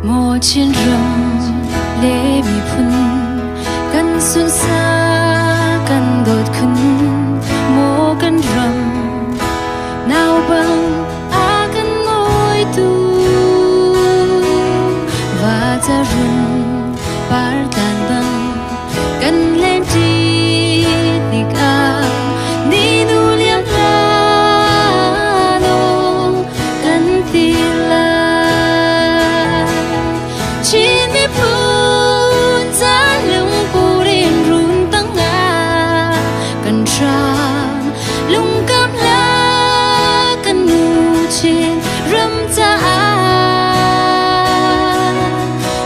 ngồi trên rừng lê mi phun căn xuân xa căn đột khấn mô căn rầm nào bằng a căn môi tu và ra rừng bar tan băng căn lên chi tik a ni nu liang la no căn tila chi mi phun giá lung purin run tăng nga căn trăng lung cam la căn nu trên râm cha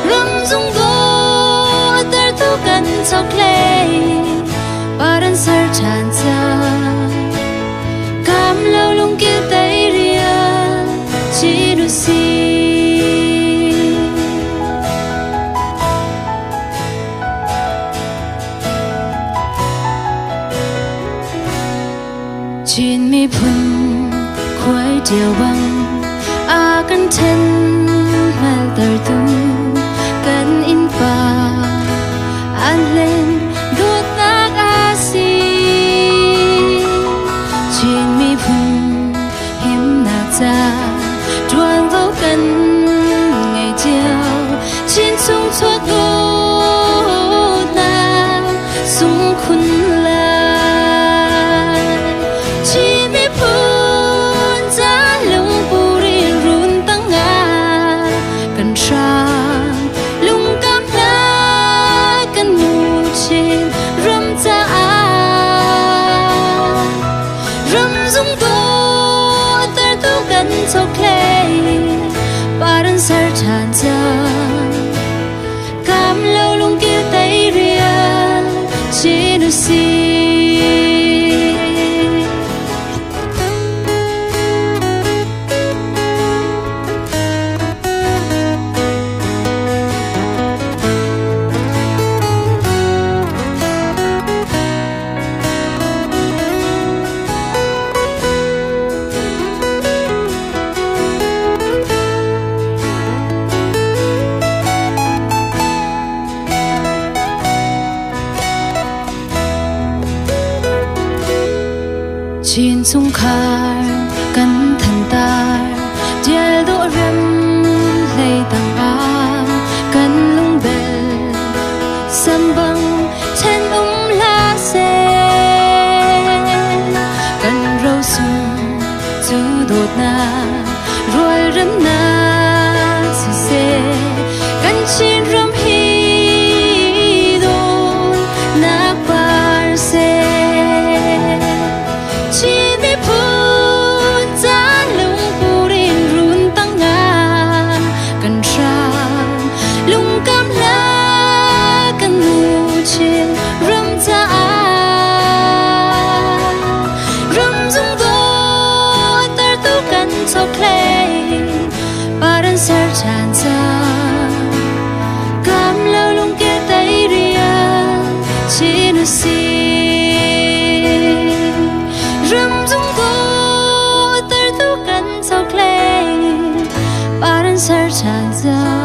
râm dung go tar tu căn chọc lệ baran sar chan cha cam lâu lung kêu tay ria chi nu si chín mi phun khói chiều băng a căn chân mal tờ tu căn in pa an lên đốt tác a si chín mi phun hiếm nạc ra chuan vô căn ngày chiều chín sung chuột ngô nào sung khun so clay baran sar chan cha cam lâu lung kêu tay ria chi nu si chín sung khar căn thần tar dial do rem lay tang a căn lung bel sam bang chen la se căn rau sung chu dot na roi rem na si se căn chin ram hi do na par se so clay baran sar chan cha cam lâu lung kêu tay ria chi nu si râm dung go tar tu kan so clay baran sar chan cha